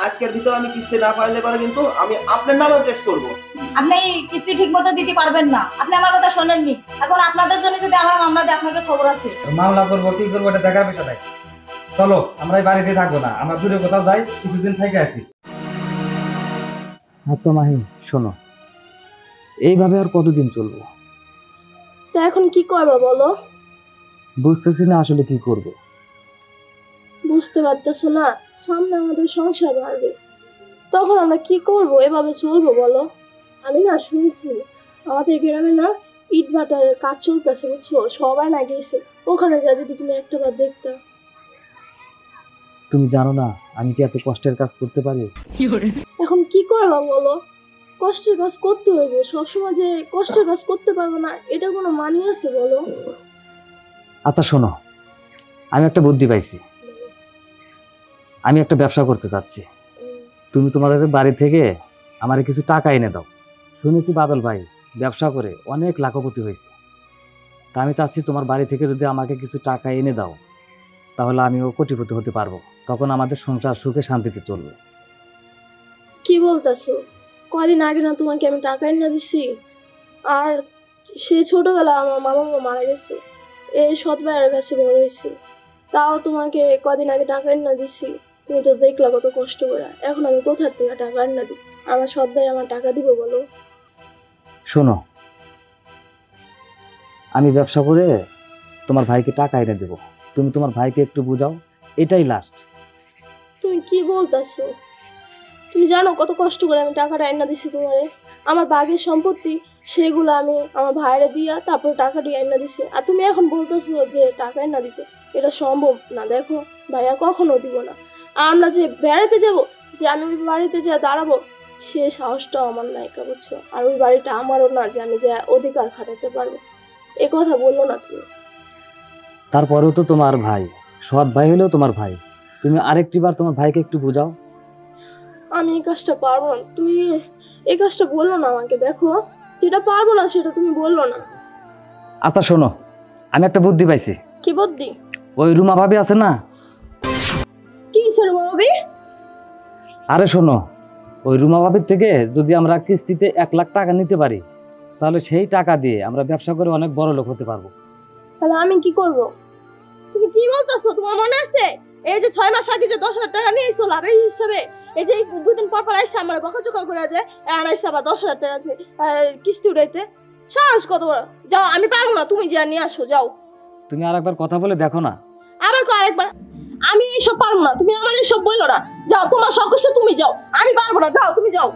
আজকের ভিতর আমি কিস্তি না পাইলে পরে কিন্তু আমি আপনার নামেও কেস করব। আপনি কিস্তি ঠিকমতো দিতে পারবেন না, আপনি আমার কথা শোনেননি। এখন আপনাদের জন্য যদি আমার মামলা দেয় আপনাকে খবর আছে। মামলা করবো কি করবো এটা দেখার বিষয় নাই। চলো আমরা এই বাড়িতে থাকবো না, আমরা দূরে কোথাও যাই, কিছুদিন থেকে আসি। আচ্ছা মাহিন শোনো, এইভাবে আর কতদিন চলবো? তা এখন কি করবো বলো? বুঝতেছি না আসলে কি করব। বুঝতে পারতেছো না, সামনে আমাদের সংসার বাড়বে, তখন আমরা কি করব? এভাবে চলবো বলো? আমি না শুনছি আমাদের গ্রামে না ইট ভাটার কাজ চলতেছে, বুঝছো? সবাই না গেছে, ওখানে যা যদি তুমি একটা বার দেখতে। তুমি জানো না আমি কি এত কষ্টের কাজ করতে পারি? এখন কি করবো বলো? কষ্টের কাজ করতে হইব, সবসময় যে কষ্টের কাজ করতে পারবো না এটা কোনো মানি আছে বলো? আচ্ছা শোনো, আমি একটা বুদ্ধি পাইছি। আমি একটা ব্যবসা করতে চাচ্ছি। তুমি তোমাদের বাড়ি থেকে আমারে কিছু টাকা এনে দাও। শুনেছি বাদল ভাই ব্যবসা করে অনেক লাখপতি হয়েছে। তা আমি চাচ্ছি তোমার বাড়ি থেকে যদি আমাকে কিছু টাকা এনে দাও তাহলে আমিও কোটিপতি হতে পারবো, তখন আমাদের সংসার সুখে শান্তিতে চলবে। কি বলতেছো? কয়দিন আগে না তোমাকে আমি টাকা এনে দিছি, আর সে ছোটবেলা আমার মা বাবা মারা গেছে, এই সৎ ভাইয়ের কাছে বড় হয়েছি, তাও তোমাকে কদিন আগে টাকা এনে দিছি, তুমি তো দেখলা কত কষ্ট করে। এখন আমি কোথার থেকে টাকা এনে দিই? আমার সৎ ভাই আমার টাকা দিব বলো? শোনো, আমি ব্যবসা করে তোমার ভাইকে টাকা এনে দেবো, তুমি তোমার ভাইকে একটু বুঝাও, এটাই লাস্ট। তুমি কি বলতেছো? তুমি জানো কত কষ্ট করে আমি টাকাটা এনে দিছি তোমারে? আমার বাগের সম্পত্তি সেগুলো আমি আমার ভাইরে দিয়া তারপর টাকাটি এনে দিছি, আর তুমি এখন বলতেছো যে টাকা এনে দিতে? এটা সম্ভব না। দেখো ভাইয়া কখনো দিব না। আর আমরা যে বেড়াতে যাব, যে আমি ওই বাড়িতে যা দাঁড়াবো, সে সাহসটাও আমার নাই, বুঝছো? আর ওই বাড়িটা আমারও না যে আমি যে অধিকার খাটাতে পারবো। এ কথা বললো না তুমি। তারপরেও তো তোমার ভাই, সৎ ভাই হলেও তোমার ভাই, তুমি আরেকটি বার তোমার ভাইকে একটু বুঝাও। আমি এই কাজটা পারবো না, তুমি এই কাজটা বললো না আমাকে। দেখো যেটা পারবো না সেটা তুমি বললো না। আচ্ছা শোনো, আমি একটা বুদ্ধি পাইছি। কি বুদ্ধি? ওই রুমা ভাবি আছে না? কি স্যার ভাবি? আরে শোনো, ওই রুমা ভাবির থেকে যদি আমরা কিস্তিতে 1 লাখ টাকা নিতে পারি তাহলে সেই টাকা দিয়ে আমরা ব্যবসা করে অনেক বড় লোক হতে পারবো। তাহলে আমি কি করব? তুমি কি বলতেছো? তোমার মনে আছে এই যে 6 মাস আগে যে 10,000 টাকা নিয়েছো লাভের হিসাবে, এই যে 2 দিন পর পর আইসা আমার বকাচকা করে যায়, আনাইছে আবার 10,000 টাকা আছে কিস্তি উঠাইতে? সাহস কত বড়! যাও, আমি পারবো না, তুমি যা নিয়ে আসো যাও। তুমি আরেকবার কথা বলে দেখো না। আবার কো আরেকবার? আমি এইসব পারবো না, তুমি আমার এইসব বললো না। যাও, তোমার শখ করছে তুমি যাও, আমি পারবো না, যাও তুমি যাও।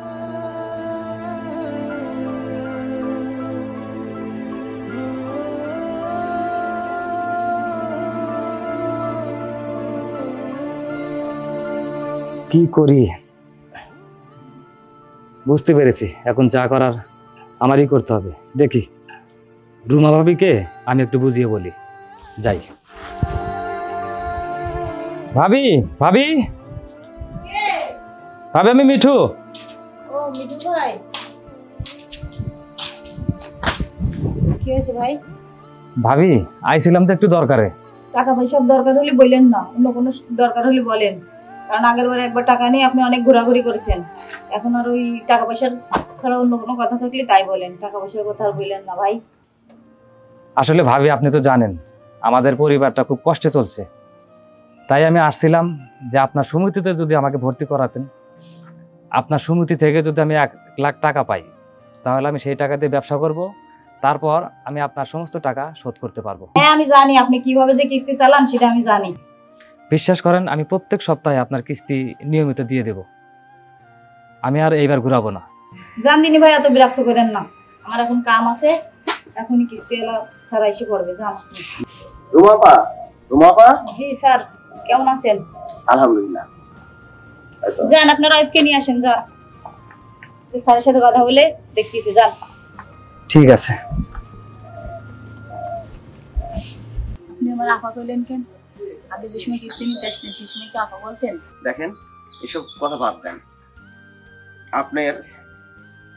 কি করি বুঝতে পেরেছি, এখন যা করার আমারই করতে হবে। দেখি রুমা ভাবিকে আমি একটু বুঝিয়ে বলি। যাই। ভাবি, ভাবি, ভাবি, আমি মিঠু। ও মিঠু ভাই, কি হয়েছে ভাই? ভাবি আইছিলাম তো একটু দরকারে। টাকা পয়সার দরকার হলে বললেন না, অন্য কোনো দরকার হলে বলেন। কারণ আগের বারে একবার টাকা নিয়ে আপনি অনেক ঘোরাঘুরি করেছেন, এখন আর ওই টাকা পয়সার ছাড়া অন্য কোনো কথা থাকলে তাই বলেন, টাকা পয়সার কথা আর বললেন না ভাই। আসলে ভাবি আপনি তো জানেন আমাদের পরিবারটা খুব কষ্টে চলছে, তাই আমি আসছিলাম যে আপনার সমিতিতে যদি আমাকে ভর্তি করাতেন। আপনার সমিতি থেকে যদি আমি 1 লাখ টাকা পাই তাহলে আমি সেই টাকা দিয়ে ব্যবসা করব, তারপর আমি আপনার সমস্ত টাকা শোধ করতে পারবো। হ্যাঁ আমি জানি আপনি কিভাবে যে কিস্তি চালান সেটা আমি জানি। বিশ্বাস করেন আমি প্রত্যেক সপ্তাহে আপনার কিস্তি নিয়মিত দিয়ে দেব। আমি আর এইবার ঘুরাবো না। জানদিনি ভাই, এত বিরক্ত করেন না, আমার এখন কাম আছে, এখনই কিস্তি এলা স্যার এসে পড়বে। যান আপনি। রুমাপা, রুমাপা। জি স্যার, কেমন আছেন? আলহামদুলিল্লাহ। যান আপনার ওয়াইফকে নিয়ে আসেন, যান, স্যারের সাথে কথা বলে দেখতেছি। যান। ঠিক আছে। আপনি আমার আপা কইলেন কেন? আগে যে সময় কিস্তি নিতে আসলেন সেই সময় কি আপা বলতেন? দেখেন এসব কথা বাদ দেন, আপনার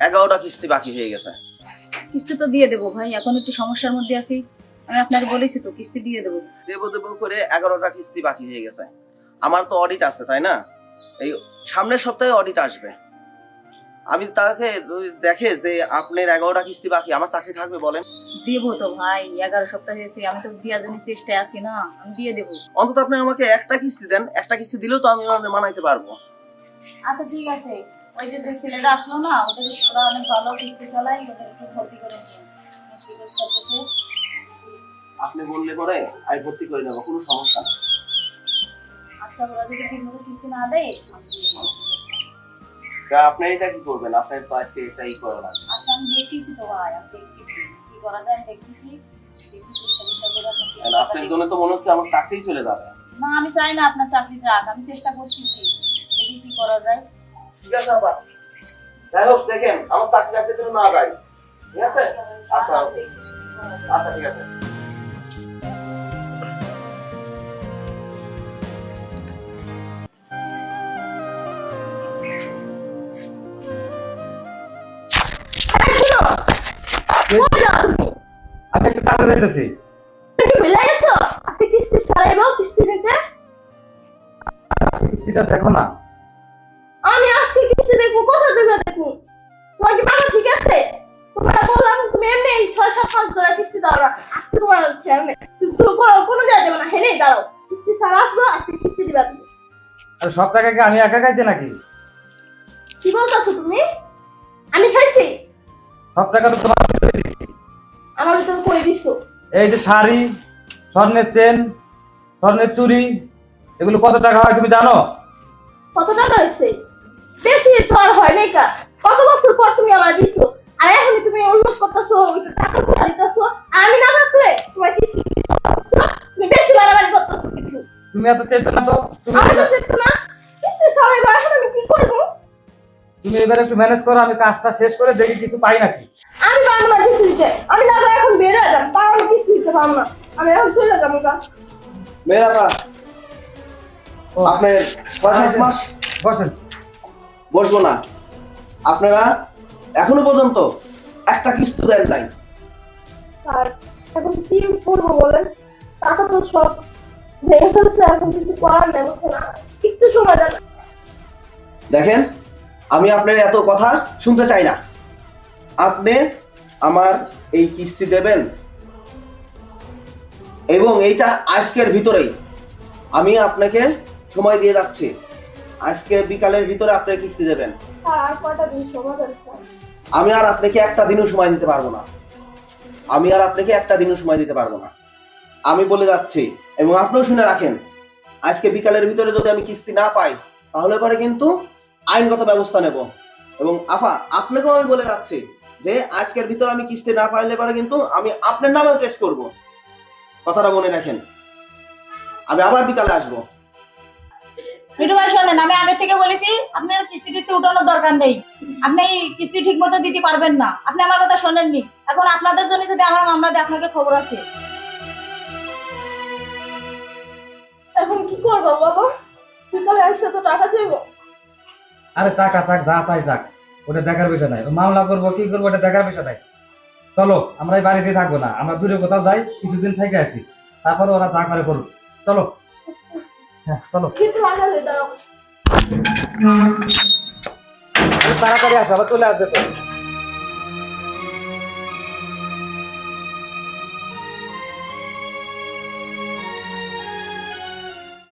11টা কিস্তি বাকি হয়ে গেছে। কিস্তি তো দিয়ে দেবো ভাই, এখন একটু সমস্যার মধ্যে আছি, আমি আপনাকে বলেছি তো কিস্তি দিয়ে দেবো। দেবো দেবো করে 11টা কিস্তি বাকি হয়ে গেছে। আমার তো অডিট আছে তাই না, এই সামনের সপ্তাহে অডিট আসবে। আমি তাকে যদি দেখে যে আপনার 11টা কিস্তি বাকি, আমার চাকরি থাকবে বলেন? দেবো তো ভাই, 11 সপ্তাহ হয়েছে, আমি তো দেওয়ার জন্য চেষ্টায় আছি না, আমি দিয়ে দেবো। অন্তত আপনি আমাকে একটা কিস্তি দেন, একটা কিস্তি দিলেও তো আমি মানাইতে পারবো। আচ্ছা ঠিক আছে, ওই যে ছেলেটা আসলো না, ওরা অনেক ভালো কিস্তি চালায়, ওদের একটু ভর্তি করে দিন। আপনি বললে পরে আমি ভর্তি করে নেবো, কোনো সমস্যা নেই। আচ্ছা, ওরা যদি ঠিক মতো কিস্তি না দেয় আমি দিয়ে দেবো। তা আপনি এটা কি করবেন? আপনার তো আজকে এটাই করা লাগবে। আচ্ছা আমি দেখতেছি তো ভাই, আমি দেখতেছি কি করা যায়, আমি দেখতেছি চেষ্টা করে আপনার জন্য তো মনে হচ্ছে আমার চাকরি চলে যাবে। না, আমি চাই না আপনার চাকরি যাক, আমি চেষ্টা করতেছি, দেখি কি করা যায়। ঠিক আছে আপা, যাই হোক দেখেন আমার চাকরি আপনার জন্য না যায়, ঠিক আছে? আচ্ছা আচ্ছা ঠিক আছে। আমি একটু কাজে যাইতেছি। কিস্তিটা দেখো না। আমি আজকে কিস্তি দেখবো, কোথা থেকে দেখবো? তোমার কি মাথা ঠিক আছে? তোমার বললাম তুমি এমনি 6-7 মাস ধরে কিস্তি দাও না, আজকে তোমার খেয়াল নেই, তুমি কোনো জায়গায় যাবে না, হেনেই দাঁড়াও, কিস্তি সারা আসলো, আজকে কিস্তি দিবা তুমি। আর সব টাকা কি আমি একা খাইছি নাকি? কি বলতেছো তুমি? আমি খাইছি? সব টাকা তো তোমার ভিতরে দিছি। আমার তো করে দিছো। এই যে শাড়ি, স্বর্ণের চেন, স্বর্ণের চুড়ি, এগুলো কত টাকা হয় তুমি জানো? কত টাকা হয়েছে? বেশি তো আর হয় নাই কা, কত বছর পর তুমি আমার দিছো, আর এখন তুমি অনুরোধ করতেছো, টাকা কোথা দিতেছো, আর আমি না থাকলে তোমার কিস্তি তুমি বেশি বাড়াবাড়ি করতেছো। কিন্তু তুমি এত চেতো না তো। আমি তো চেতো না, কিস্তি সারাই বার, এখন আমি কি করবো? তুমি এবার একটু ম্যানেজ করো, আমি কাজটা শেষ করে দেখি কিছু পাই নাকি। আমি পারবো না কিস্তি দিতে, আমি না এখন বের হয়ে যাবো, তাও আমি কিস্তি দিতে পারবো না, আমি এখন চলে যাবো। মেয়েরা আপনার 6-7 মাস বসেন। বসবো না, আপনারা এখনো পর্যন্ত একটা কিস্তি দেন নাই। আর এখন কি করবো বলেন, টাকা তো সব ভেঙে ফেলছে, এখন কিছু করার নেই, বুঝছে না, একটু সময় দেন। দেখেন আমি আপনার এত কথা শুনতে চাই না, আপনি আমার এই কিস্তি দেবেন এবং এইটা আজকের ভিতরেই আমি আপনাকে সময় দিয়ে যাচ্ছি, আজকে বিকালের ভিতরে আপনি কিস্তি দেবেন। আর কয়টা দিন সময় দেন স্যার? আমি আর আপনাকে একটা দিনও সময় দিতে পারবো না, আমি আর আপনাকে একটা দিনও সময় দিতে পারবো না, আমি বলে যাচ্ছি। এবং আপনিও শুনে রাখেন, আজকে বিকালের ভিতরে যদি আমি কিস্তি না পাই তাহলে পরে কিন্তু আইনগত ব্যবস্থা নেব। এবং আফা আপনাকেও আমি বলে যাচ্ছি যে আজকের ভিতরে আমি কিস্তি না পাইলে পরে কিন্তু আমি আপনার নামেও কেস করব, কথাটা মনে রাখেন। আমি আবার বিকালে আসবো। মিঠু ভাই শোনেন, আমি আগে থেকে বলেছি আপনার কিস্তি উঠানোর দরকার নেই, আপনি কিস্তি ঠিক মতো দিতে পারবেন না, আপনি আমার কথা শোনেননি। এখন আপনাদের জন্য যদি আমার মামলা দেয় আপনাকে খবর আছে। এখন কি করবো বাবা? বিকালে আসলে তো টাকা চাইবো। আরে টাকা চাক, যা চাই যাক, ওটা দেখার বিষয় নাই। মামলা করবো কি করবো ওটা দেখার বিষয় নাই। চলো আমরা এই বাড়িতে থাকবো না, আমরা দূরে কোথাও যাই, কিছুদিন থেকে আসি, তারপরে ওরা যা করে করুক। চলো হ্যাঁ চলো। কিন্তু আগে হয়ে দাঁড়াও। তাড়াতাড়ি আসো, আবার চলে আসবে তো।